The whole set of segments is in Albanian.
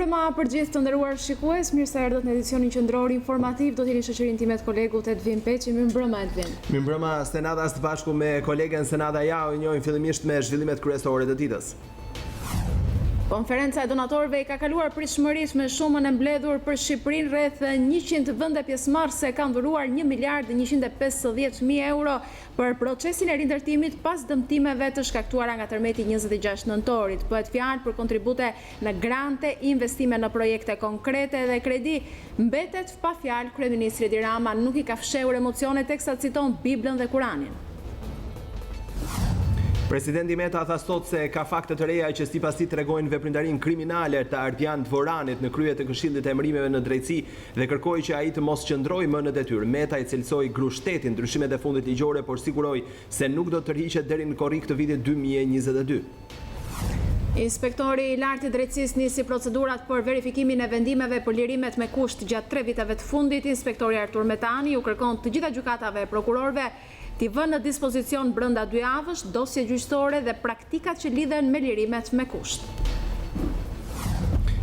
Mirëmbrëma për gjithë të nderuar shikues, mirë se erdhët në edicionin qendror informativ. Do t'jeni shoqërinë time të kolegut Edvin Peçi. Mirëmbrëma Edvin. Mirëmbrëma Senada, së bashku me kolegen Senada ja u njohim fillimisht me zhvillimet kryesore të ditës. Konferenca e donatorëve i ka kaluar pritshmërisht me shumën e mbledhur për Shqipërinë. Rreth 100 vende pjesëmarrëse kanë dhuruar 1 miliard 150 mijë euro për procesin e rindërtimit pas dëmtimeve të shkaktuara nga tërmeti 26 nëntorit. Bëhet fjalë për kontribute në grante, investime në projekte konkrete dhe kredi. Mbetet pa fjalë kryeministri Edi Rama nuk i ka fshehur emocionet teksa citon Biblën dhe Kuranin. Presidenti Meta tha sot se ka fakte të reja që sipas tij tregojnë veprimtarinë kriminale të Ardian Dvoranit në krye të Këshillit të Emërimeve në Drejtësi dhe kërkoi që ai të mos qëndrojë më në detyrë. Meta i cilësoi grushtetin ndryshimet e fundit ligjore, por siguroi se nuk do të tërhiqet deri në korrik të vitit 2022. Inspektori i lartë i drejtësisë nisi procedurat për verifikimin e vendimeve për lirimet me kusht gjatë 3 viteve të fundit. Inspektori Artur Metani u kërkon të gjitha gjykatave e prokurorëve t'i vënë në dispozicion brenda 2 javësh dosje gjyqësore dhe praktikat që lidhen me lirimet me kusht.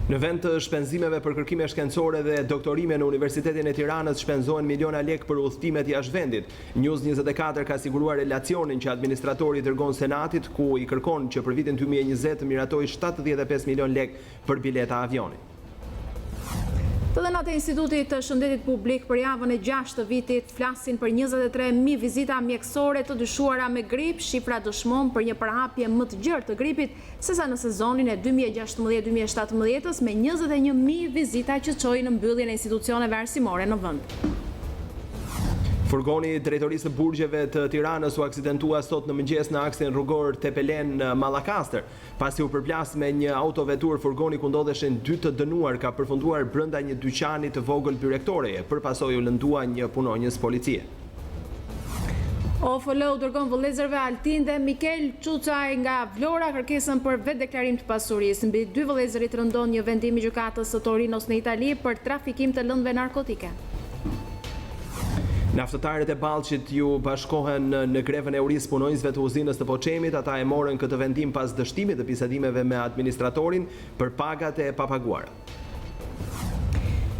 Në vend të shpenzimeve për kërkime shkencore dhe doktorime në Universitetin e Tiranës shpenzohen miliona lek për udhëtimet jashtë vendit. News24 ka siguruar relacionin që administratori dërgon Senatit, ku i kërkon që për vitin 2020 të miratoj 75 milion lek për bileta avioni. Të dhënat e Institutit të Shëndetit Publik për javën e 6 të vitit flasin për 23.000 vizita mjekësore të dyshuara me grip. Shifra dëshmon për një përhapje më të gjerë të gripit sesa në sezonin e 2016-2017 me 21.000 vizita që çojnë në mbylljen e institucioneve arsimore në vend. Furgoni i drejtorisë së burgjeve të Tiranës u aksidentua sot në mëngjes në aksin rrugor Tepelen Mallakastër. Pasi u përplas me një autovetur, furgoni ku ndodheshin 2 të dënuar ka përfunduar brenda një dyqani të vogël byrektoreje, përpasoj u lëndua një punonjës policie. OFL u dërgon vëllezërve Altin dhe Mikel Çuçaj nga Vlora kërkesën për vetdeklarim të pasurisë. Mbi 2 vëllezërit rëndon një vendim i gjykatës së Torinos në Itali për trafikim të lëndëve narkotike. Naftëtarët e Ballçit ju bashkohen në grevën e urisë punonjësve të uzinës të Poçemit. Ata e morën këtë vendim pas dështimit të bisedimeve me administratorin për pagat e papaguara.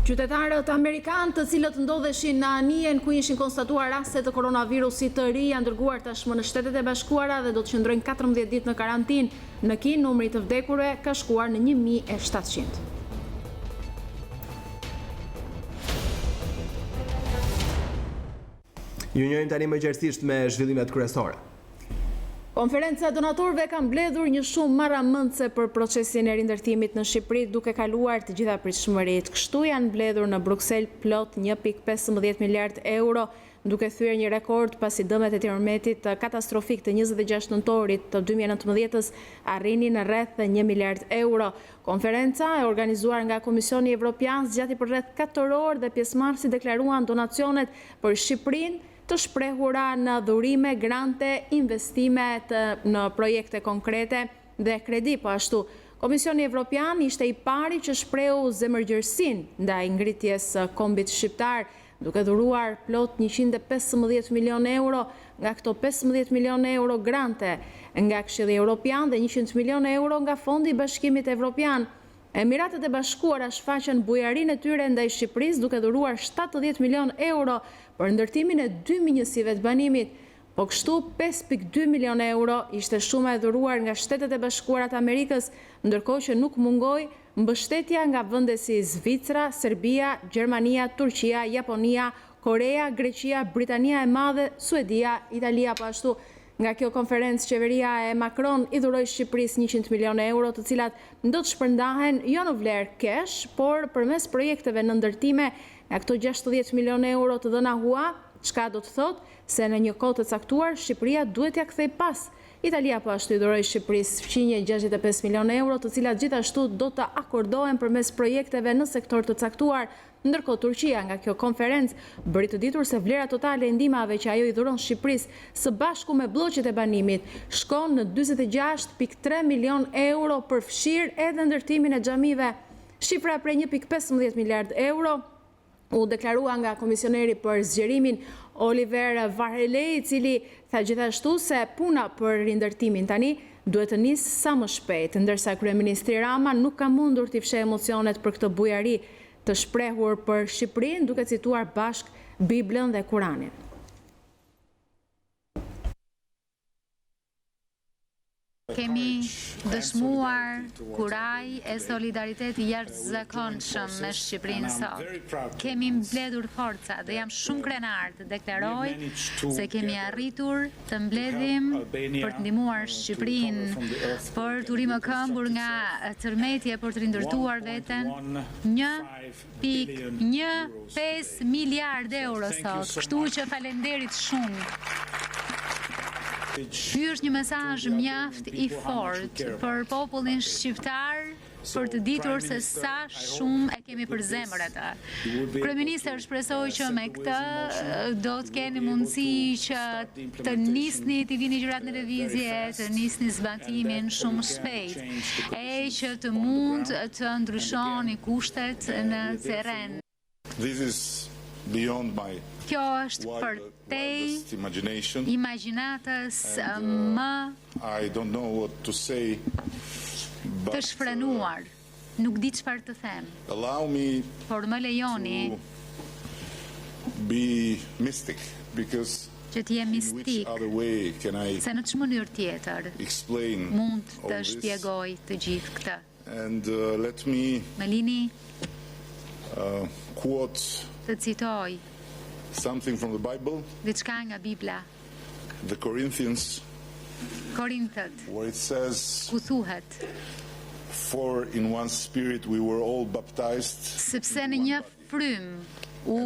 Qytetarët amerikanë të cilët ndodheshin në anijen ku ishin konstatuar raste të koronavirusit të ri janë dërguar tashmë në Shtetet e Bashkuara dhe do të qëndrojnë 14 ditë në karantinë. Në Kinë numri të vdekurve ka shkuar në 1700. Ju njohim tani më gjerësisht me zhvillimet kryesore. Konferenca e donatorëve ka mbledhur një shumë marramëndse për procesin e rindërtimit në Shqipëri duke kaluar të gjitha pritshmëritë. Kështu janë mbledhur në Bruksel plot 1.15 miliard euro, duke thyer një rekord pasi dëmet e tërmetit katastrofik të 26 nëntorit të 2019 arrinin në rreth 1 miliard euro. Konferenca e organizuar nga Komisioni Evropian zgjati për rreth 4 orë dhe pjesëmarrësit deklaruan donacionet për Shqipërinë të shprehura në dhurime, grante, investimet në projekte konkrete dhe kredi. Po ashtu, Komisioni Evropian ishte i pari që shprehu zemërgjërsinë ndaj ngritjes kombit shqiptar, duke dhuruar plot 115 milion euro, nga këto 15 milion euro grante nga Këshilli Evropian dhe 100 milion euro nga Fondi i Bashkimit Evropian. Emiratet e Bashkuara shfaqen bujarinë e tyre ndaj Shqipërisë duke dhuruar 70 milion euro për ndërtimin e 2 minjësive të banimit. Po kështu 5.2 milion euro ishte shuma e dhuruar nga Shtetet e Bashkuara të Amerikës, ndërkohë që nuk mungoi mbështetja nga vende si Zvicra, Serbia, Gjermania, Turqia, Japonia, Korea, Greqia, Britania e Madhe, Suedia, Italia. Po ashtu, nga kjo konferencë, qeveria e Macron i dhuroi Shqipërisë 100 milion euro, të cilat do të shpërndahen jo në vlerë kesh, por përmes projekteve në ndërtime. Nga këto 60 milion euro të dhëna hua, çka do të thotë se në një kohë të caktuar Shqipëria duhet ja kthej pas. Italia po ashtu i dhuroi Shqipërisë fqinje 65 milion euro, të cilat gjithashtu do të akordohen përmes projekteve në sektor të caktuar. Ndërkohë Turqia nga kjo konferencë bëri të ditur se vlera totale e ndihmave që ajo i dhuron Shqipërisë së bashku me blloqet e banimit shkon në 46.3 milion euro për fshirë edhe ndërtimin e xhamive. Shifra prej 1.15 miliard euro u deklarua nga komisioneri për zgjerimin Oliver Varhelyi, i cili tha gjithashtu se puna për rindërtimin tani duhet të nisë sa më shpejt, ndërsa kryeministri Rama nuk ka mundur t'i fshehë emocionet për këtë bujari të shprehur për Shqipërinë, duke cituar bashk Biblën dhe Kuranin. Kemi dëshmuar kuraj e solidariteti jashtëzakonshëm me Shqipërinë sot. Kemi mbledhur forca dhe jam shumë krenar të deklaroj se kemi arritur të mbledhim për të ndihmuar Shqipërinë për të rrimë këmbur nga tërmetje për të rindërtuar veten 1.15 miliard euro sot. Kështu që falenderit shumë. Ky është një mesazh mjaft i fortë për popullin shqiptar për të ditur se sa shumë e kemi për zemër atë. Kryeministri shpresoi që me këtë do të keni mundësi që të nisni të vini gjërat në lëvizje, të nisni zbatimin shumë shpejt, e që të mund të ndryshoni kushtet në terren. Kjo është përtej imagjinatës më të shfrenuar. Nuk di çfarë të them. Por më lejoni që të jem mistik, se në ç'më mënyrë tjetër mund të shpjegoj të gjithë këtë. Më lini të citoj diçka nga Bibla, Korintët, ku thuhet: For in one spirit we were all baptized. Sepse në një frym u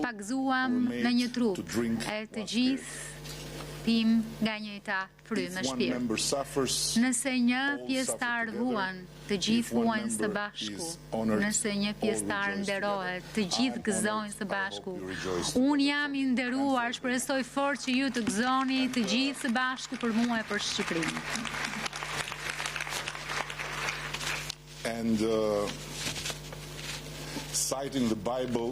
pagzuam në një trup, e të gjithë pim nga njëjta frymë e shpirt. Nëse një pjesëtar vuan, të gjithë vuajnë së bashku. Nëse një pjesëtar nderohet, të gjithë gëzojnë së bashku. Unë jam i nderuar, shpresoj fort që ju të gëzoni të gjithë së bashku për mua e për Shqipërinë. And citing the Bible,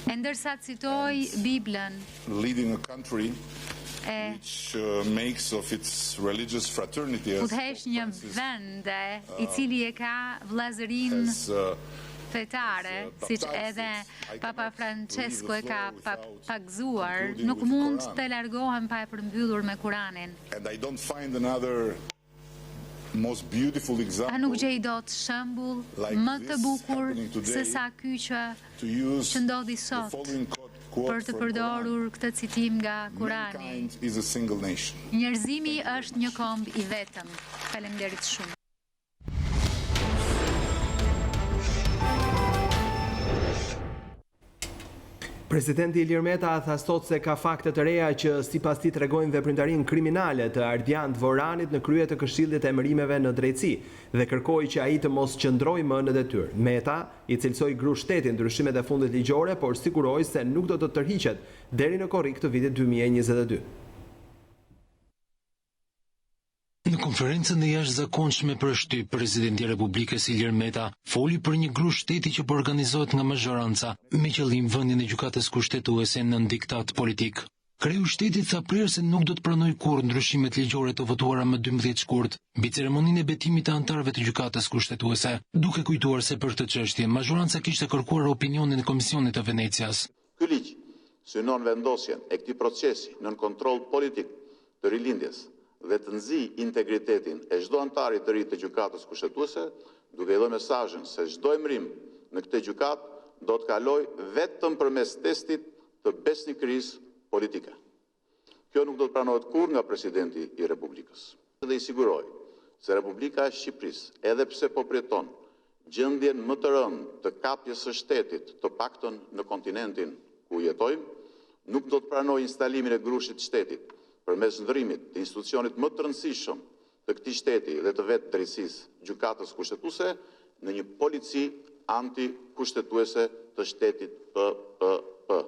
e ndërsa citoj Biblën, leading a country which makes of its religious fraternity udhëheq një vend i cili e ka vllazërinë fetare, siç edhe Papa Francesco e ka pagzuar, nuk mund të largohem pa e përmbyllur me Kuranin. And I don't find another most beautiful example. A nuk gjej dot shembull më të bukur se sa ky që ndodhi sot, për të përdorur këtë citim nga Kurani. Njerëzimi është një komb i vetëm. Faleminderit shumë. Presidenti Ilir Meta tha sot se ka fakte të reja që sipas tij tregojnë veprimtarinë kriminale të Ardian Voranit në krye të Këshillit të Emërimeve në Drejtësi dhe kërkoi që ai të mos qëndrojë më në detyrë. Meta i cilsoi gru shtetin ndryshimet e fundit ligjore, por siguroi se nuk do të tërhiqet deri në korrik të vitit 2022. Në konferencën e jashtëzakonshme për shtyp, presidenti i Republikës Ilir Meta foli për një gru shteti që po organizohet nga mazhoranca me qëllim vendin e gjykatës kushtetuese në diktat politik. Kreu shtetit tha prerë se nuk do të pranojë kurrë ndryshimet ligjore të votuara më 12 shkurt mbi ceremoninë e betimit të anëtarëve të gjykatës kushtetuese, duke kujtuar se për këtë çështje mazhoranca kishte kërkuar opinionin e Komisionit të Venecias. Ky ligj synon vendosjen e këtij procesi nën kontroll politik të rilindjes dhe të nxi integritetin e çdo antari të ri të gjykatës kushtetuese, duke dhënë mesazhin se çdo emërim në këtë gjykatë do të kalojë vetëm përmes testit të besnikërisë politike. Kjo nuk do të pranohet kurrë nga presidenti i Republikës. Dhe i siguroj se Republika e Shqipërisë, edhe pse po përjeton gjendjen më të rëndë të kapjes së shtetit, të paktën në kontinentin ku jetojmë, nuk do të pranojë instalimin e grushit shtetit përmes ndërrimit të institucionit më të rëndësishëm të këtij shteti dhe të vetë drejtësisë, gjykatës kushtetuese, në një polici antikushtetuese të shtetit PPP.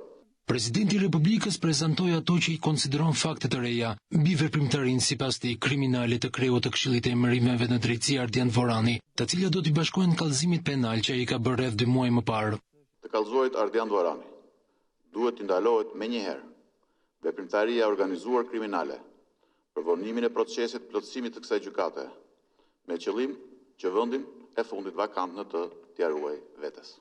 Presidenti i Republikës prezantoi ato që i konsideron fakte të reja mbi veprimtarinë sipas tij kriminale të kreut të Këshillit të Emërimeve në Drejtësi Ardian Vorani, të cilat do t'i bashkohen kallëzimit penal që ai ka bërë rreth 2 muaj më parë. Të kallëzohet Ardian Vorani duhet të ndalohet menjëherë veprimtaria organizuar kriminale, për vonimin e procesit plotësimit të kësaj gjykate, me qëllim që vendin e fundit vakant në të t'ia ruaj vetes.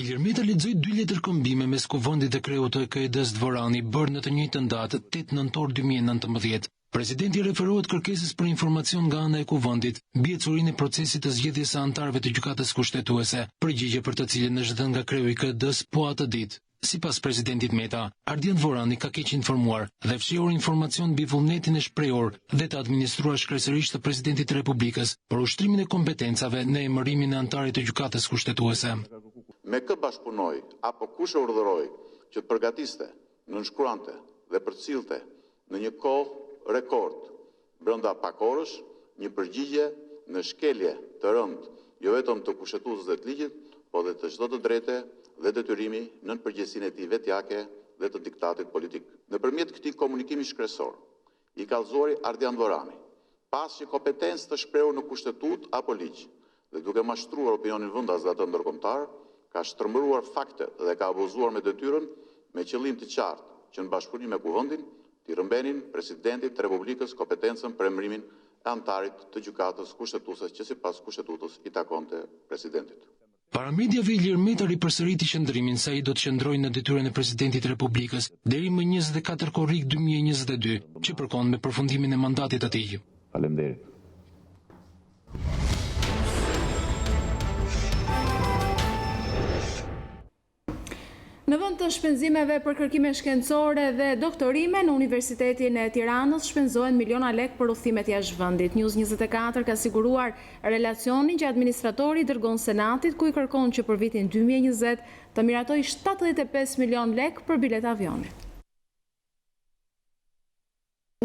Ilir Meta lexoi 2 letër këmbime mes kuvendit të kreut të KED-s Dvorani bërë në të njëjtën datë 8 nëntor 2019. Presidenti referohet kërkesës për informacion nga ana e kuvendit, mbi ecurinë e procesit të zgjedhjes së anëtarëve të gjykatës kushtetuese, përgjigje për të cilën është dhënë nga kreu i KED-s po atë ditë. Sipas presidentit Meta, Ardian Dvorani ka keq informuar dhe fshihur informacion mbi vullnetin e shprehur dhe të administruar shkresërisht të presidentit të Republikës për ushtrimin e kompetencave në emërimin e anëtarit të gjykatës kushtetuese. Me kë bashkëpunoj apo kush e urdhëroi që të përgatiste, nënshkruante dhe përcillte në një kohë rekord brenda pak orësh një përgjigje në shkelje të rëndë, jo vetëm të kushtetuesës dhe të ligjit, por dhe të çdo të drejte dhe detyrimi nën përgjegjësinë e tij vetjake dhe të diktatit politik. Nëpërmjet këtij komunikimi shkresor, i kallëzuari Ardian Dvorani, pasi kompetencë të shprehur në kushtetut apo ligj, dhe duke mashtruar opinionin vendas dhe atë ndërkombëtar, ka shtrëmbëruar fakte dhe ka abuzuar me detyrën me qëllim të qartë që në bashkëpunim me kuvendin t'i rëmbenin presidentit të Republikës kompetencën për emërimin e anëtarit të gjykatës kushtetuese që sipas kushtetutës i takonte presidentit. Para mediave Ilir Meta ripërsëriti qëndrimin se ai do të qëndrojë në detyrën e presidentit të Republikës deri më 24 korrik 2022, që përkon me përfundimin e mandatit të tij. Faleminderit. Në vend të shpenzimeve për kërkime shkencore dhe doktorime, në Universitetin e Tiranës shpenzohen miliona lek për udhëtimet jashtë vendit. News24 ka siguruar relacionin që administratori dërgon Senatit, ku i kërkon që për vitin 2020 të miratoj 75 milion lek për bilet avioni.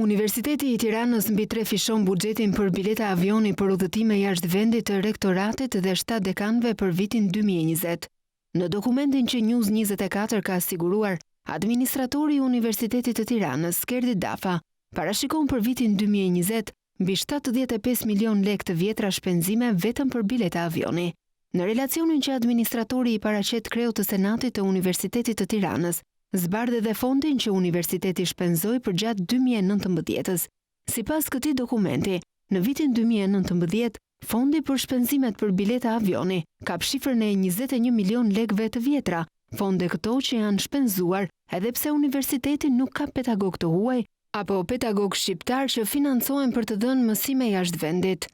Universiteti i Tiranës mbi 3 fishon buxhetin për bileta avioni për udhëtime jashtë vendit të rektoratit dhe 7 dekanëve për vitin 2020. Në dokumentin që News24 ka siguruar, administratori i Universitetit të Tiranës, Shkurt Dafa, parashikon për vitin 2020 mbi 75 milion lek të vjetra shpenzime vetëm për bileta avioni. Në relacionin që administratori i paraqet kreut të Senatit të Universitetit të Tiranës, zbardhe dhe fondin që universiteti shpenzoi për gjatë 2019-s. Sipas këtij dokumenti, në vitin 2019, fondi për shpenzimet për bileta avioni ka shifrën e 21 milion lekëve të vjetra, fonde këto që janë shpenzuar edhe pse universiteti nuk ka pedagog të huaj apo pedagog shqiptar që financohen për të dhënë mësime jashtë vendit.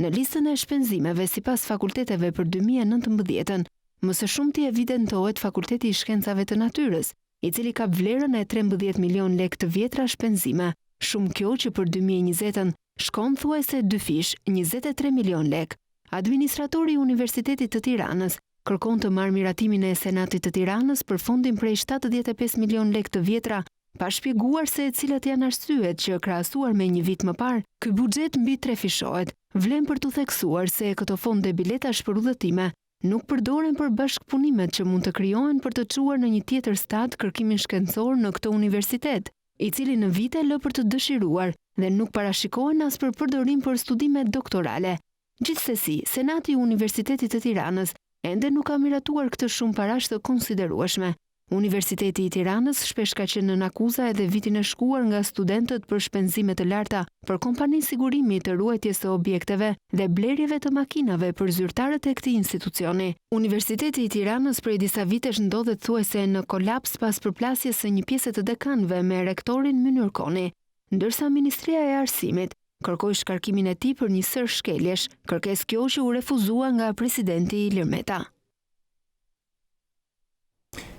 Në listën e shpenzimeve sipas fakulteteve për 2019-ën, më së shumti evidentohet Fakulteti i Shkencave të Natyrës, i cili ka vlerën e 13 milion lekë të vjetra shpenzime, shumë kjo që për 2020-ën shkon thuajse 2 fish, 23 milion lek. Administratori i Universitetit të Tiranës kërkon të marrë miratimin e Senatit të Tiranës për fondin prej 75 milion lek të vjetra, pa shpjeguar se cilat janë arsyet që krahasuar me një vit më parë, ky buxhet mbi 3 fishohet. Vlen për të theksuar se këto fonde biletash për udhëtime nuk përdoren për bashkëpunimet që mund të krijohen për të çuar në një tjetër stad kërkimin shkencor në këtë universitet, i cili në vite lë për të dëshiruar dhe nuk parashikohen as për përdorim për studime doktorale. Gjithsesi, Senati i Universitetit të Tiranës ende nuk ka miratuar këtë shumë parash të konsiderueshme. Universiteti i Tiranës shpesh ka qenë në akuza edhe vitin e shkuar nga studentët për shpenzime të larta për kompani sigurimi të ruajtjes së objekteve dhe blerjeve të makinave për zyrtarët e këtij institucioni. Universiteti i Tiranës prej disa vitesh ndodhet thuajse në kolaps pas përplasjes së një pjese të dekanëve me rektorin Mynir Koni, ndërsa Ministria e Arsimit kërkoi shkarkimin e tij për një sër shkeljesh, kërkesë kjo që u refuzua nga presidenti Ilir Meta.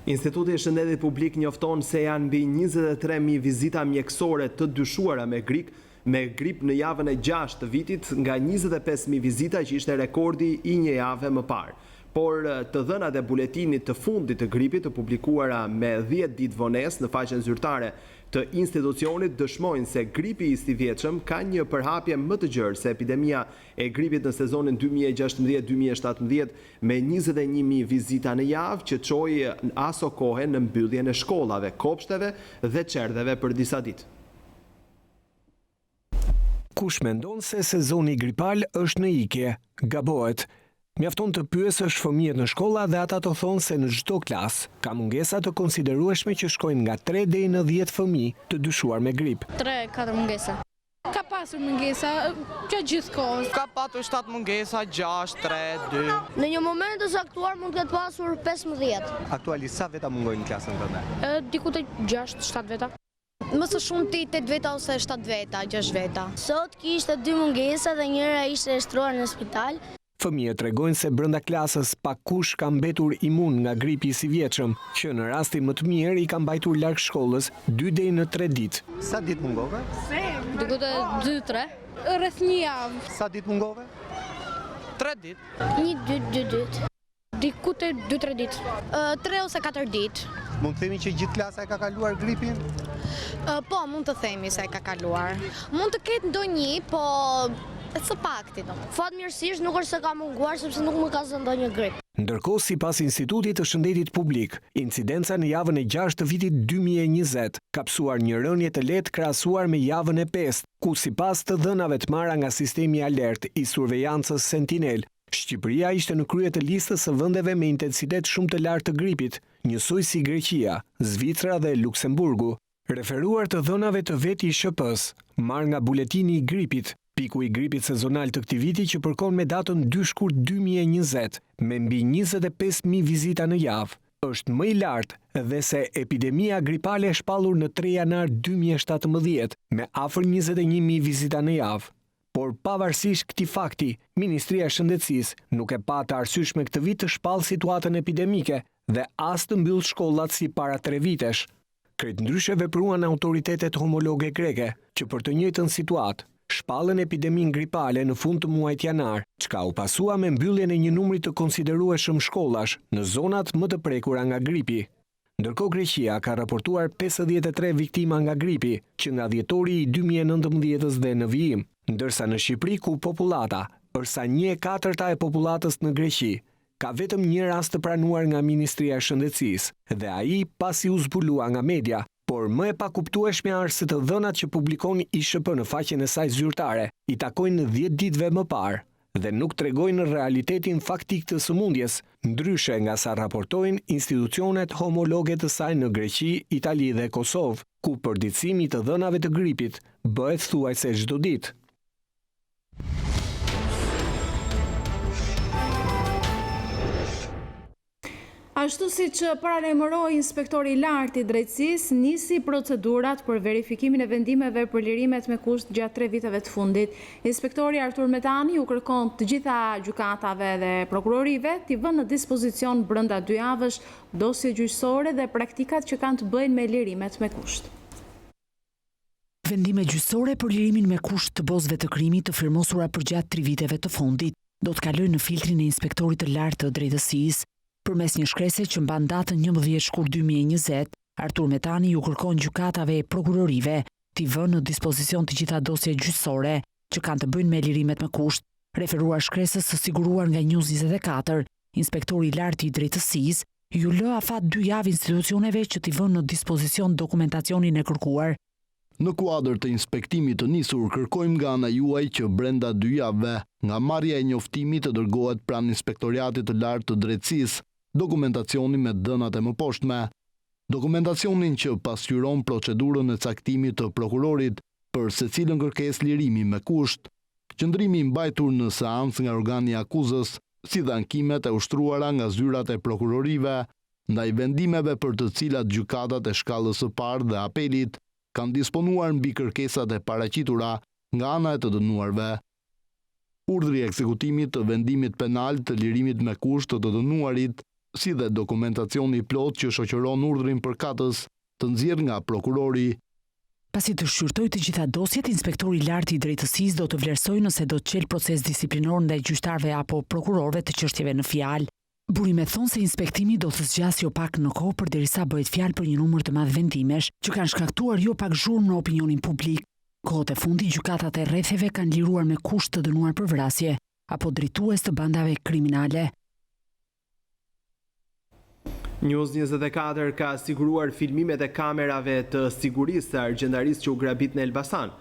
Instituti i Shëndetit Publik njofton se janë mbi 23.000 vizita mjekësore të dyshuara me grip në javën e 6 të vitit, nga 25.000 vizita që ishte rekordi i një jave më parë. Por të dhënat e buletinit të fundit të gripit të publikuara me 10 ditë vonesë në faqen zyrtare të institucionit dëshmojnë se gripi i stivjetshëm ka një përhapje më të gjerë se epidemia e gripit në sezonin 2016-2017 me 21.000 vizita në javë që çoi aso kohë në mbylljen e shkollave, kopshteve dhe çerdheve për disa ditë. Kush mendon se sezoni gripal është në ikje, gabohet. Mjafton të pyesësh fëmijët në shkolla dhe ata të thonë se në çdo klasë ka mungesa të konsiderueshme që shkojnë nga 3 deri në 10 fëmijë të dyshuar me grip. 3-4 mungesa. Ka pasur mungesa gjatë gjithë kohës. Ka patur 7 mungesa, 6, 3, 2. Në një moment të saktuar mund të ketë pasur 15. Aktualisht sa veta mungojnë në klasën tënde? Diku të 6-7 veta. Më së shumti 8 veta ose 7 veta, 6 veta. Sot kishte 2 mungesa dhe njëra ishte shtruar në spital. Fëmijët tregojnë se brenda klasës pakush ka mbetur imun nga gripi i si vjetshëm, që në rastin më të mirë i ka mbajtur larg shkollës 2 deri në 3 ditë. Sa ditë mungove? Diku të 2-3. Rreth një javë. Sa ditë mungove? 3 ditë. 2 ditë. Diku të 2-3 ditë. 3 ose 4 ditë. Mund të themi që gjithë klasa e ka kaluar gripin? Po, mund të themi se e ka kaluar. Mund të ketë ndonjë, po së pakti do. Fatmirësisht nuk është se ka munguar sepse nuk më ka zënë ndonjë grip. Ndërkohë, sipas Institutit të Shëndetit Publik, incidenca në javën e 6 të vitit 2020 ka psuar një rënje të lehtë krahasuar me javën e 5, ku sipas të dhënave të marra nga sistemi alert i survejancës Sentinel, Shqipëria ishte në krye të listës së vendeve me intensitet shumë të lartë të gripit, njësoj si Greqia, Zvicra dhe Luksemburgu. Referuar të dhënave të veti i SHP-s, marrë nga buletini i gripit, piku i gripit sezonal të këtij viti që përkon me datën 2 shkurt 2020, me mbi 25.000 vizita në javë, është më i lartë dhe se epidemia gripale e shpallur në 3 janar 2017, me afër 21.000 vizita në javë. Por pavarësisht këtij fakti, Ministria e Shëndetësisë nuk e pa të arsyeshme këtë vit të shpallë situatën epidemike dhe as të mbyll shkollat si para 3 vitesh. Krejtëndryshe vepruan autoritetet homologe greke që për të njëjtën situatë shpallën epidemin gripale në fund të muajit janar, çka u pasua me mbylljen e një numri të konsiderueshëm shkollash në zonat më të prekura nga gripi. Ndërkohë Greqia ka raportuar 53 viktima nga gripi, që nga dhjetori i 2019 dhe në vijim, ndërsa në Shqipëri ku popullata është sa 1/4 e popullatës në Greqi, ka vetëm një rast të pranuar nga Ministria e Shëndetësisë dhe ai pasi u zbulua nga media, por më e pakuptueshme është se të dhënat që publikon ISHP në faqen e saj zyrtare i takojnë 10 ditëve më parë dhe nuk tregojnë realitetin faktik të sëmundjes, ndryshe nga sa raportojnë institucionet homologe të saj në Greqi, Itali dhe Kosovë, ku përditësimi të dhënave të gripit bëhet thuajse çdo ditë. Ashtu si që paralajmëroi inspektori i lartë i drejtësisë, nisi procedurat për verifikimin e vendimeve për lirimet me kusht gjatë 3 viteve të fundit. Inspektori Artur Metani u kërkon të gjitha gjykatave dhe prokurorive t'i vënë në dispozicion brenda 2 javësh dosje gjyqësore dhe praktikat që kanë të bëjnë me lirimet me kusht. Vendime gjyqësore për lirimin me kusht të bozëve të krimit të firmosura për gjatë 3 viteve të fundit do të kalojnë në filtrin e inspektorit të lartë të drejtësisë. Përmes një shkrese që mban datën 11 shkurt 2020, Artur Metani ju kërkon gjykatave e prokurorive t'i vënë në dispozicion të gjitha dosje gjyqësore që kanë të bëjnë me lirimet me kusht, referuar shkresës së siguruar nga News24, inspektori i lartë i drejtësisë ju lë afat 2 javë institucioneve që t'i vënë në dispozicion dokumentacionin e kërkuar. Në kuadër të inspektimit të nisur, kërkojmë nga ana juaj që brenda 2 javëve, nga marrja e njoftimit të dërgohet pranë Inspektoriatit të Lartë të Drejtësisë dokumentacioni me dhënat e mëposhtme. Dokumentacionin që pasqyron procedurën e caktimit të prokurorit për secilën kërkesë lirimi me kusht, qëndrimi i mbajtur në seancë nga organi i akuzës, si dhe ankimet e ushtruara nga zyrat e prokurorive, ndaj vendimeve për të cilat gjykatat e shkallës së parë dhe apelit kanë disponuar mbi kërkesat e paraqitura nga ana e të dënuarve. Urdhri i ekzekutimit të vendimit penal të lirimit me kusht të dënuarit, si dhe dokumentacioni plot që shoqëron urdhrin përkatës, të nxjerr nga prokurori. Pasi të shqyrtoj të gjitha dosjet, inspektori i lartë i drejtësisë do të vlerësojë nëse do të çel proces disiplinor ndaj gjyqtarëve apo prokurorëve të çështjeve në fjalë. Burimet thonë se inspektimi do të zgjasë jo pak në kohë përderisa bëhet fjalë për një numër të madh vendimesh që kanë shkaktuar jo pak zhurmë në opinionin publik. Kohët e fundit gjykatat e rretheve kanë liruar me kusht të dënuar për vrasje apo drejtues të bandave kriminale. News24 ka siguruar filmimet e kamerave të sigurisë të argjendarisë që u grabit në Elbasan.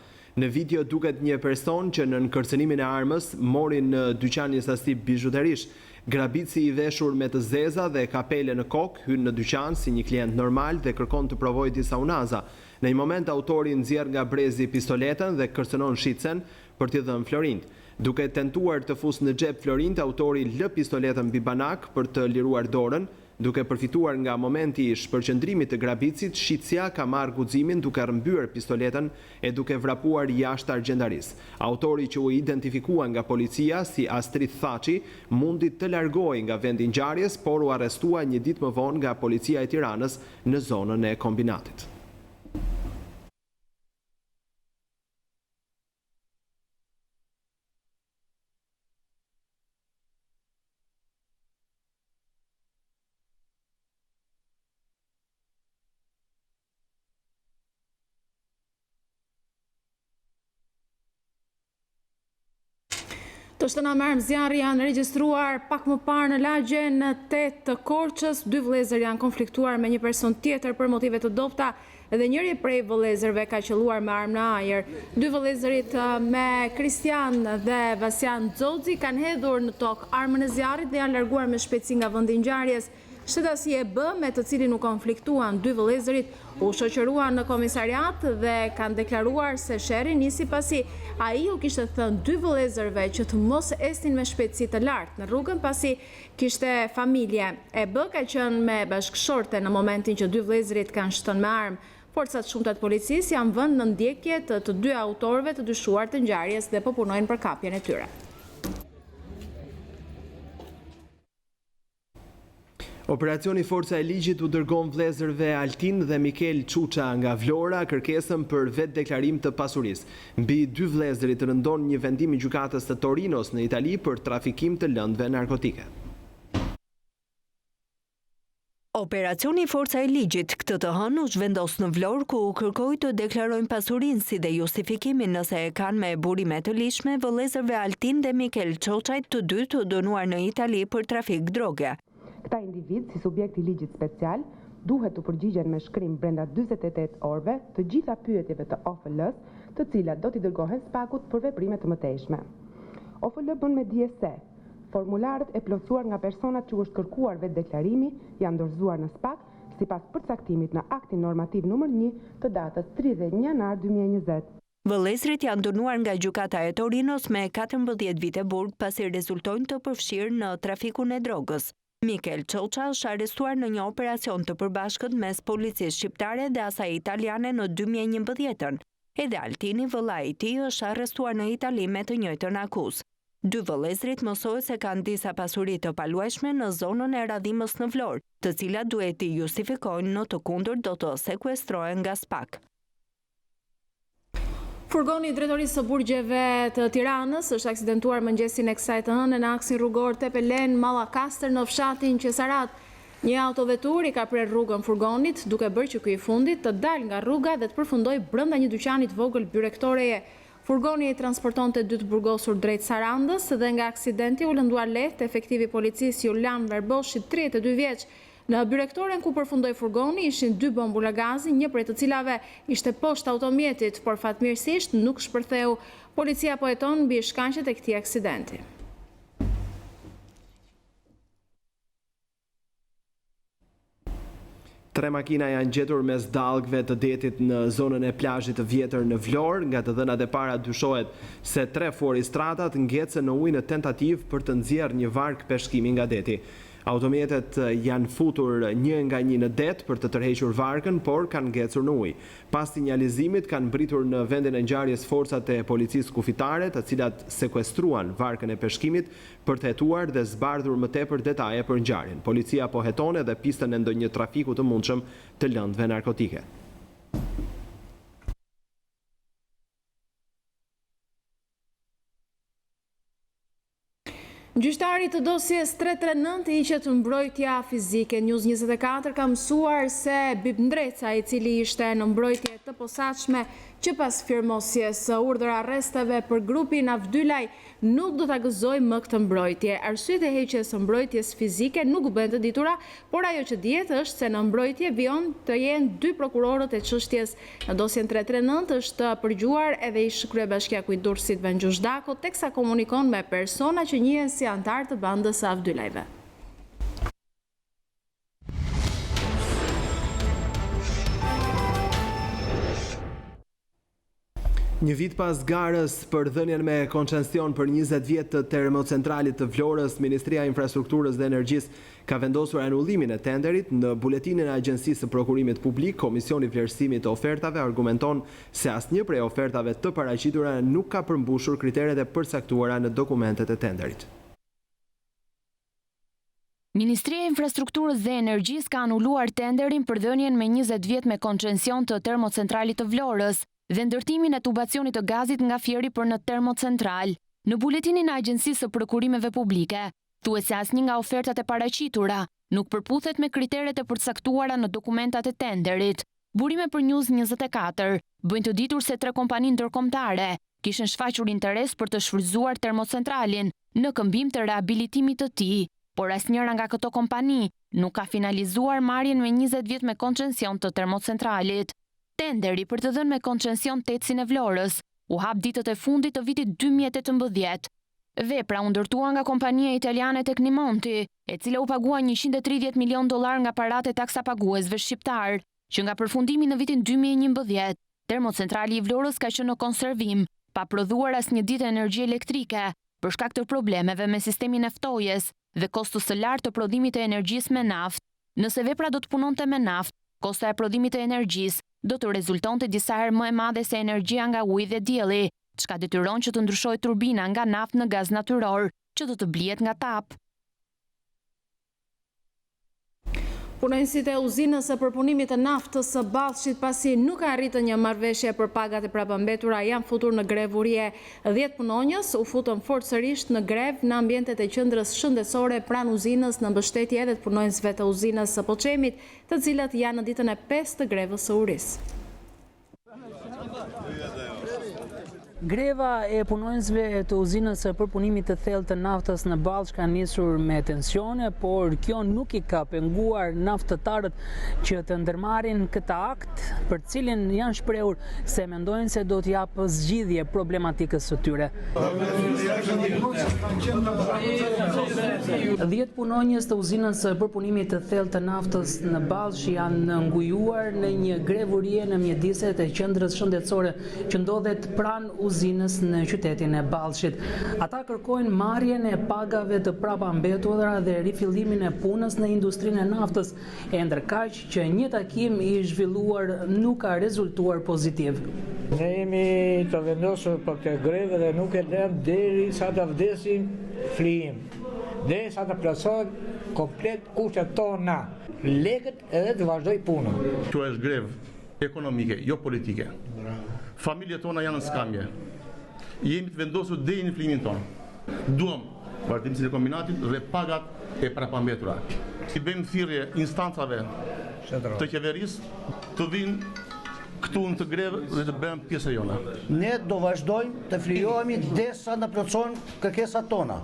Në video duket një person që në nënkërcënimin e armës mori në dyqan një sasi bijuterish. Grabici i veshur me të zeza dhe kapele në kokë hyn në dyqan si një klient normal dhe kërkon të provojë disa unaza. Në një moment autori nxjerr nga brezi pistoletën dhe kërcënon shitsen për t'i dhënë florint. Duke tentuar të fusë në xhep florint, autori lë pistoletën mbi banak për të liruar dorën. Duke përfituar nga momenti i shpërqendrimit të grabicit, shitësia ka marrë guximin duke rrëmbyer pistoletën e duke vrapuar jashtë argjendarisë. Autori që u identifikua nga policia si Astrid Thaçi mundi të largohej nga vendi i ngjarjes, por u arrestua një ditë më vonë nga policia e Tiranës në zonën e kombinatit. Të shtëna marëm zjarri janë regjistruar pak më parë në lagje në 8 të Korçës. 2 vëllezër janë konfliktuar me një person tjetër për motive të dobta dhe njëri prej vëllezërve ka qelluar me armë në ajër. 2 vëllezërit me Kristian dhe Vasian Xoxhi kanë hedhur në tokë armën e zjarrit dhe janë larguar me shpejtësi nga vendi i ngjarjes. Shtetësia e B, me të cilin u konfliktuan 2 vëllezërit, u shoqëruan në komisariat dhe kanë deklaruar se sherri nisi pasi ai u kishte thënë 2 vëllezërve që të mos esnin me shpejtësi të lartë në rrugën pasi kishte familje. E B ka qenë me bashkëshorte në momentin që 2 vëllezërit kanë shëtën me armë. Forcat shumëta të policisë janë vënë në ndjekje të 2 autorëve të dyshuar të ngjarjes dhe po punojnë për kapjen e tyre. Operacioni Forca e Ligjit u dërgon vëllezërve Altin dhe Mikel Çuça nga Vlora kërkesën për vetë deklarim të pasurisë. Mbi 2 vëllezërit rëndon një vendim i gjykatës të Torinos në Itali për trafikim të lëndëve narkotike. Operacioni Forca e Ligjit këtë të hënë u zhvendos në Vlorë ku u kërkoi të deklarojnë pasurinë si dhe justifikimin nëse e kanë me burime të lishme vëllezërve Altin dhe Mikel Çuçaj, të dy të dënuar në Itali për trafik droge. Këta individ, si subjekt i ligjit special, duhet të përgjigjen me shkrim brenda 48 orëve të gjitha pyetjeve të OFL-s, të cilat do t'i dërgohen SPAK-ut për veprime të mëtejshme. OFL bën me dije se formularët e plotësuar nga personat që është kërkuar vetë deklarimi janë dorëzuar në SPAK sipas përcaktimit në aktin normativ numër 1 të datës 31 janar 2020. Vëllezërit janë dënuar nga gjykata e Torinos me 14 vite burg pasi rezultojnë të përfshirë në trafikun e drogës. Mikel Çuça është arrestuar në një operacion të përbashkët mes policisë shqiptare dhe asaj italiane në 2011. Edhe Altini, vëllai i tij, është arrestuar në Itali me të njëjtën akuzë. 2 vëllezërit mësohet se kanë disa pasuri të paluajshme në zonën e radhimës në Vlorë, të cilat duhet t'i justifikojnë, në të kundërt do të sekuestrohen nga SPAK. Furgoni i drejtorisë së burgjeve të Tiranës është aksidentuar mëngjesin e kësaj të hënë në aksin rrugor Tepelen Mallakastër në fshatin Qesarat. Një autovetur i ka prerë rrugën furgonit, duke bërë që ky i fundit të dalë nga rruga dhe të përfundojë brenda një dyqanit vogël byrektoreje. Furgoni i transportonte 2 të burgosur drejt Sarandës dhe nga aksidenti u lënduar lehtë efektivi policisë Julian Verboshi, 32 vjeç. Në byrektoren ku përfundoi furgoni ishin 2 bombulla gazi, një prej të cilave ishte poshtë automjetit, por fatmirësisht nuk shpërtheu. Policia po heton mbi shkaqet e këtij aksidenti. Tre makina janë gjetur mes dallgëve të detit në zonën e plazhit të vjetër në Vlorë. Nga të dhënat e para dyshohet se 3 fuoristratat ngjecën në ujë në tentativë për të nxjerrë një varg peshkimi nga deti. Automjetet janë futur një nga një në det për të tërhequr varkën, por kanë ngjecur në ujë. Pas sinjalizimit kanë mbritur në vendin e ngjarjes forcat e policisë kufitare, të cilat sekuestruan varkën e peshkimit për të hetuar dhe zbardhur më tepër detaje për ngjarjen. Policia po heton edhe pistën e ndonjë trafiku të mundshëm të lëndëve narkotike. Gjyqtari të dosjes 339 i hiqet mbrojtja fizike. News24 ka mësuar se Bib Ndreca, i cili ishte në mbrojtje të posaçme që pas firmosjes së urdhër arresteve për grupin Avdylaj nuk do ta gëzojë më këtë mbrojtje. Arsyet e heqjes së mbrojtjes fizike nuk bën të ditura, por ajo që dihet është se në mbrojtje vijon të jenë 2 prokurorët e çështjes. Në dosjen 339 është përgjuar edhe ish kryebashkiaku i Durrësit Van Gjushdako, teksa komunikon me persona që njihen si antar të bandës së Avdylajve. Një vit pas garës për dhënien me koncesion për 20 vjet të termocentralit të Vlorës, Ministria e Infrastrukturës dhe Energjisë ka vendosur anullimin e tenderit. Në buletinin e Agjencisë së Prokurimit Publik, Komisioni i Vlerësimit të Ofertave argumenton se asnjë prej ofertave të paraqitura nuk ka përmbushur kriteret e përcaktuara në dokumentet e tenderit. Ministria e Infrastrukturës dhe Energjisë ka anuluar tenderin për dhënien me 20 vjet me koncesion të termocentralit të Vlorës dhe ndërtimin e tubacionit të gazit nga fieri për në termocentral. Në buletinin e Agjencisë së Prokurimeve Publike, thuhet se asnjë nga ofertat e paraqitura nuk përputhet me kriteret e përcaktuara në dokumentat e tenderit. Burime për News24 bëjnë të ditur se 3 kompani ndërkombëtare kishin shfaqur interes për të shfrytzuar termocentralin në këmbim të rehabilitimit të tij, por asnjëra nga këto kompani nuk ka finalizuar marrjen me 20 vjet me koncesion të termocentralit. Tenderi për të dhënë me koncesion tetësin e Vlorës u hap ditët e fundit të vitit 2018. Vepra u ndërtua nga kompania italiane Tecnimonti, e cila u pagua $130 milion nga paratë e taksapaguesve shqiptar, që nga përfundimi në vitin 2011, termocentrali i Vlorës ka qenë në konservim, pa prodhuar asnjë ditë energji elektrike, për shkak të problemeve me sistemin e ftojes dhe kostos së lartë të prodhimit të energjisë me naftë. Nëse vepra do të punonte me naftë, kosta e prodhimit të energjisë do të rezultonte disa herë më e madhe se energjia nga uji dhe dielli, çka detyron që të ndryshojë turbina nga naftë në gaz natyror, që do të blihet nga tap. Punonjësit e uzinës së përpunimit të naftës së Ballshit, pasi nuk arritën një marrëveshje për pagat e prapambetura, janë futur në grevurie. 10 punonjës u futën forcërisht në grev në ambientet e qendrës shëndetësore pranë uzinës, në mbështetje edhe të punonjësve të uzinës së Poçemit, të cilët janë në ditën e 5 të grevës së urisë. Greva e punonjësve të uzinës së përpunimit të thellë të naftës në Ballsh ka nisur me tensione, por kjo nuk i ka penguar naftëtarët që të ndërmarrin këtë akt, për cilin janë shprehur se mendojnë se do të japë zgjidhje problematikës së tyre. 10 punonjës të uzinës së përpunimit të thellë të naftës në Ballsh janë ngujuar në një grevurie në mjediset e qendrës shëndetësore që ndodhet pranë uzinës në qytetin e Ballshit. Ata kërkojnë marrjen e pagave të prapambetura dhe rifillimin e punës në industrinë e naftës, e ndërkaq që një takim i zhvilluar nuk ka rezultuar pozitiv. Ne jemi të vendosur për këtë grevë dhe nuk e lëm deri sa të vdesim flijim, deri sa të plotësohen komplet kushtet tona, lekët edhe të vazhdoj punën. Kjo është grevë ekonomike, jo politike. Familjet tona janë në skamje. Jemi të vendosur deri në flimin tonë. Duam vazhdimsinë e kombinatit dhe pagat e prapambetura. I bëjmë thirrje instancave të qeverisë të vinë këtu në të grevë dhe të bëjmë pjesë jona. Ne do vazhdojmë të flijohemi derisa na plotësojnë kërkesat tona.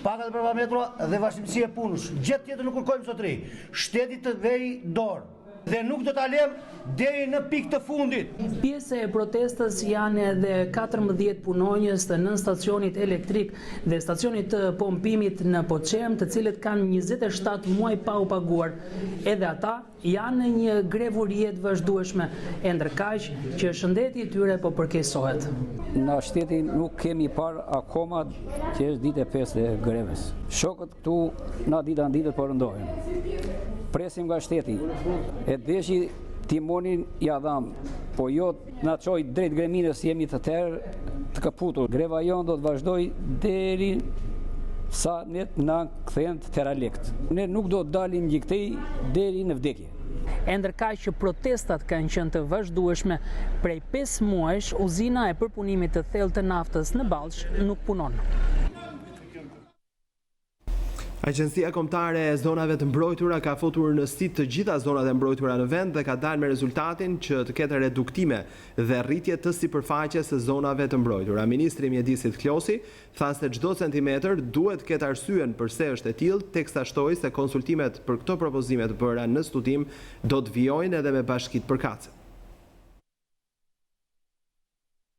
Pagat e prapambetura dhe vazhdimësia e punës. Gjë tjetër nuk kërkojmë sotri. Shteti të vejë dorë. Dhe nuk do ta lëm deri në pikë të fundit. Pjesë e protestës janë edhe 14 punonjës të nën stacionit elektrik dhe stacionit të pompimit në Poçem, të cilët kanë 27 muaj pa u paguar. Edhe ata janë në një grevurie të vazhdueshme, e ndërkaq që shëndeti i tyre po përkeqësohet. Në shteti nuk kemi parë akoma që është ditë e 5 e greves. Shokët këtu na ditët po rëndohen. Presim nga shteti, e deshi timonin ja dham, po jo na çoj drejt greminës, jemi të tërë të kaputur. Greva jonë do të vazhdoj deri sa ne na kthehen të teralekt. Ne nuk do të dalim gjikthej deri në vdekje. E ndërkaq që protestat kanë qenë të vazhdueshme, prej 5 muajsh uzina e përpunimit të thellë të naftës në Ballsh nuk punon. Agjencia Kombëtare e Zonave të Mbrojtura ka futur në sit të gjitha zonat e mbrojtura në vend dhe ka dalë me rezultatin që të ketë reduktime dhe rritje të sipërfaqes së zonave të mbrojtura. Ministri i Mjedisit Klosi tha se çdo centimetër duhet ketë arsyen pse është e tillë, teksa shtoi se konsultimet për këto propozime të bëra në studim do të vijojnë edhe me bashkitë përkatëse.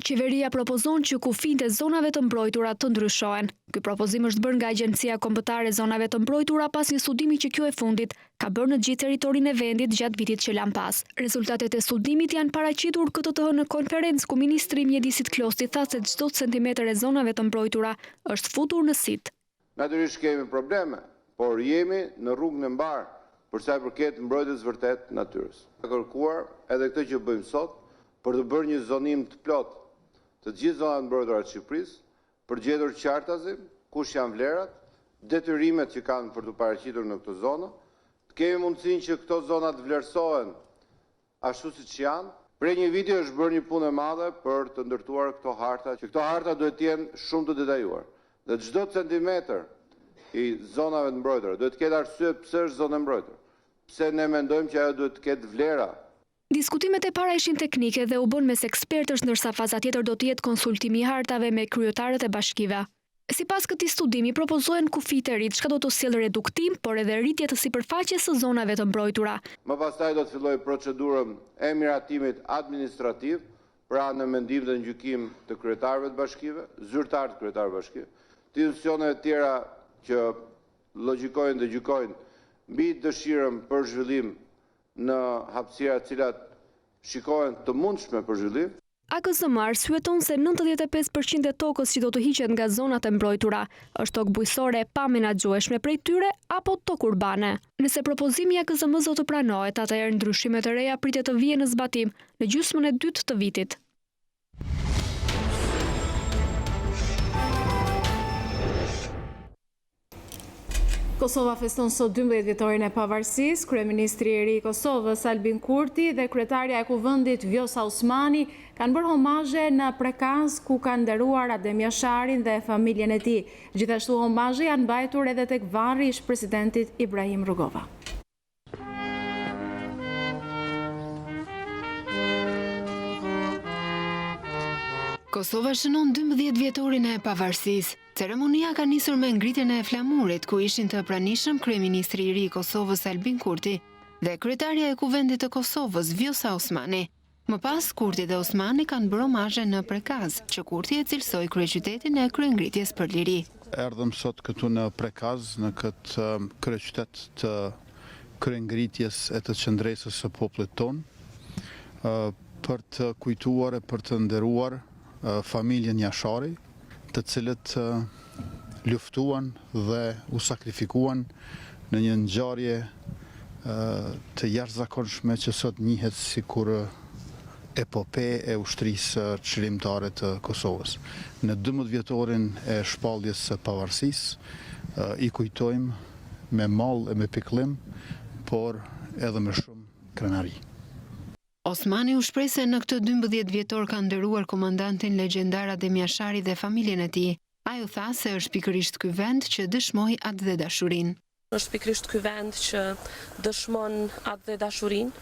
Qeveria propozon që kufijtë e zonave të mbrojtura të ndryshohen. Ky propozim është bërë nga Agjencia Kombëtare e Zonave të Mbrojtura pas një studimi që kjo e fundit ka bërë në gjithë territorin e vendit gjatë vitit që lan pas. Rezultatet e studimit janë paraqitur këtë të hënë në konferencë ku Ministri i Mjedisit Klosi tha se çdo centimetër e zonave të mbrojtura është futur në sit. Natyrisht kemi probleme, por jemi në rrugën e mbarë për sa i përket mbrojtjes vërtet natyrës. Ka kërkuar edhe këtë që bëjmë sot për të bërë një zonim të plotë të gjithë zonat mbrojtura të Shqipërisë, për gjetur qartazim, kush janë vlerat, detyrimet që kanë për të paraqitur në këto zona, të kemi mundësinë që këto zona të vlerësohen ashtu siç janë. Prej një viti është bërë një punë e madhe për të ndërtuar këto harta, që këto harta duhet të jenë shumë të detajuar. Dhe çdo centimetër i zonave të mbrojtura duhet të ketë arsye pse është zonë e mbrojtur. Pse ne mendojmë që ajo duhet të ketë vlera. Diskutimet e para ishin teknike dhe u bën mes ekspertësh, ndërsa faza tjetër do të jetë konsultimi i hartave me kryetarët e bashkive. Sipas këtij studimi propozohen kufi të ri, çka do të sjellë reduktim, por edhe rritje të sipërfaqes së zonave të mbrojtura. Më pastaj do të fillojë procedurën e miratimit administrativ, pra në mendim dhe në gjykim të kryetarëve të bashkive, zyrtarë të kryetarëve të bashkive, të institucioneve të tjera që logjikojnë dhe gjykojnë mbi dëshirën për zhvillim në hapësira të cilat shikohen të mundshme për zhvillim. AKZM arsyeton se 95% e tokës që do të hiqet nga zonat e mbrojtura është tokë bujqësore pa menaxhueshme prej tyre apo tokë urbane. Nëse propozimi i AKZM-s do të pranohet, atëherë ndryshimet e reja pritet të vijnë në zbatim në gjysmën e dytë të vitit. Kosova feston sot 12 vjetorin e pavarësisë. Kryeministri i ri i Kosovës Albin Kurti dhe kryetaria e Kuvendit Vjosa Osmani kanë bërë homazhe në Prekaz ku kanë nderuar Adem Jasharin dhe familjen e tij. Gjithashtu homazhe janë mbajtur edhe tek varri i ish-presidentit Ibrahim Rugova. Kosova shënon 12 vjetorin e pavarësisë. Ceremonia ka nisur me ngritjen e flamurit, ku ishin të pranishëm kryeministri i ri i Kosovës Albin Kurti dhe kryetaria e Kuvendit të Kosovës Vjosa Osmani. Më pas, Kurti dhe Osmani kanë bërë omazhe në Prekaz, që Kurti e cilësoi kryeqytetin e kryengritjes për liri. Erdhëm sot këtu në Prekaz, në këtë kryeqytet të kryengritjes e të qëndresës së popullit ton, për të kujtuar e për të nderuar familjen Jashari, të cilët luftuan dhe u sakrifikuan në një ngjarje të jashtëzakonshme që sot njihet sikur epope e ushtrisë çlirimtare të Kosovës. Në 12 vjetorin e shpalljes së pavarësisë i kujtojmë me mall e me pikëllim, por edhe me shumë krenari. Osmani u shpreh se në këtë 12 vjetor ka nderuar komandantin legjendar Adem Jashari dhe familjen e tij. Ajo tha se është pikërisht ky vend që dëshmoi atë dhe dashurinë. Është pikërisht ky vend që dëshmon atë dhe dashurinë,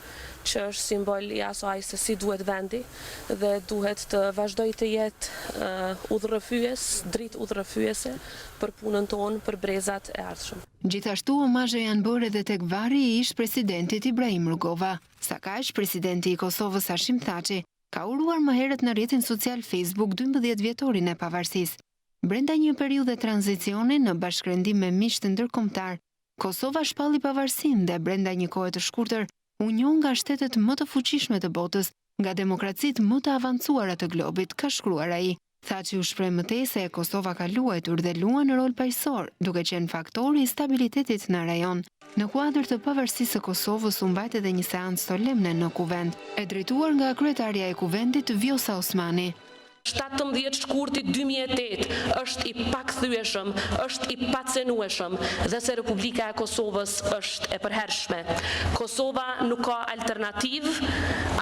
që është simbol i asaj se si duhet vendi dhe duhet të vazhdoj të jetë udhërrëfyes, dritë udhërrëfyese për punën tonë, për brezat e ardhshëm. Gjithashtu omazhe janë bërë edhe tek varri i ish-presidentit Ibrahim Rugova. Sa kaq, presidenti i Kosovës Hashim Thaçi ka uruar më herët në rrjetin social Facebook 12 vjetorin e pavarësisë. Brenda një periudhe tranzicioni në bashkërendim me miq të ndërkombëtar, Kosova shpalli pavarësinë dhe brenda një kohe të shkurtër u njoh nga shtetet më të fuqishme të botës, nga demokracitë më të avancuara të globit, ka shkruar ai. Thaçi u shpreh më tej se Kosova ka luajtur dhe luan rol paqësor, duke qenë faktori i stabilitetit në rajon. Në kuadër të pavarësisë së Kosovës u mbajt edhe një seancë solemne në Kuvend, e drejtuar nga kryetaria e Kuvendit Vjosa Osmani. 17 shkurtit 2008 është i pakthyeshëm, është i pacenueshëm dhe se Republika e Kosovës është e përhershme. Kosova nuk ka alternativë,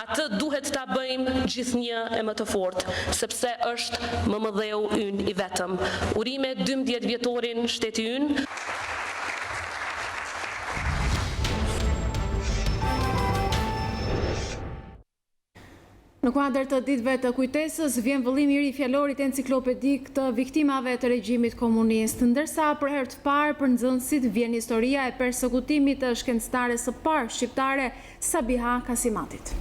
atë duhet ta bëjmë gjithnjë e më të fortë, sepse është mëmëdheu ynë i vetëm. Urime 12 vjetorin shteti ynë. Në kuadër të ditëve të kujtesës, vjen vëllimi i ri fjalorit enciklopedik të viktimave të regjimit komunist, ndërsa për herë të parë për nxënësit vjen historia e persekutimit të shkencëtares së parë shqiptare Sabiha Kasimatit.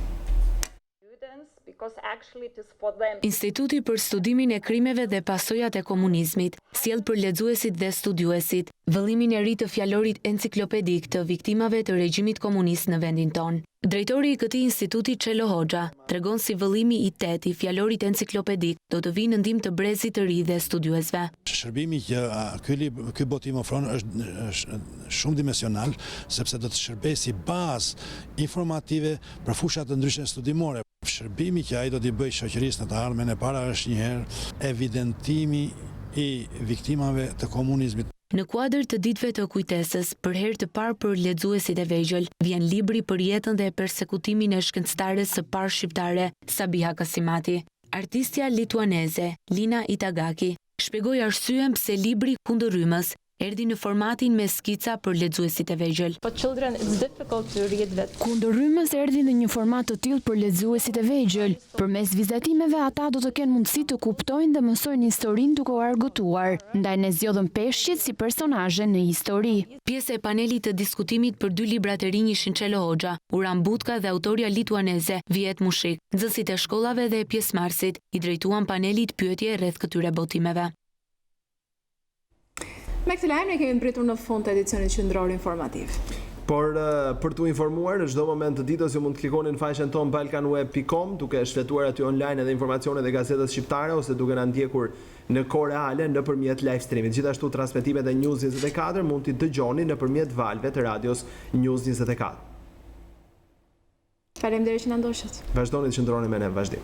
Instituti për studimin e krimeve dhe pasojat e komunizmit sjell për lexuesit dhe studiuesit vëllimin e ri të fjalorit enciklopedik të viktimave të regjimit komunist në vendin ton. Drejtori i këtij instituti Çelo Hoxha tregon si vëllimi i tetë i fjalorit enciklopedik do të vijë në ndihmë të brezit të ri dhe studiuesve. Shërbimi që ky botim ofron është shumë dimensional, sepse do të shërbejë si bazë informative për fushat të ndryshme studimore. Shërbimi që ai do t'i bëjë shoqërisë në të ardhmen e para është njëherë evidentimi i viktimave të komunizmit. Në kuadër të ditëve të kujtesës, për herë të parë për lexuesit e vegjël, vjen libri për jetën dhe persekutimin e shkencëtares së parë shqiptare, Sabiha Kasimati. Artistja lituaneze, Lina Itagaki, shpjegoi arsyen pse libri Kundër rrymës erdhi në formatin me skica për lexuesit e vegjël. Kundër rrymës erdhi në një format të tillë për lexuesit e vegjël. Përmes vizatimeve ata do të kenë mundësi të kuptojnë dhe mësojnë historinë duke u argëtuar, ndaj ne zgjodhëm peshqit si personazhe në histori. Pjesë e panelit të diskutimit për 2 librat e rinj ishin Çelo Hoxha, Uran Butka dhe autoria lituaneze Viet Mushik. Nxënësit e shkollave dhe pjesëmarrësit i drejtuan panelit pyetje rreth këtyre botimeve. Me këtë lajm ne kemi mbritur në fund të edicionit qendror informativ. Por për t'u informuar në çdo moment të ditës ju mund të klikoni në faqen tonë balkanweb.com duke shfletuar aty online edhe informacionet e gazetës shqiptare ose duke na ndjekur në kohë reale nëpërmjet live streamit. Gjithashtu transmetimet e News 24 mund t'i dëgjoni nëpërmjet valve të radios News 24. Faleminderit që na ndoshët. Vazhdoni të qëndroni me ne vazhdim.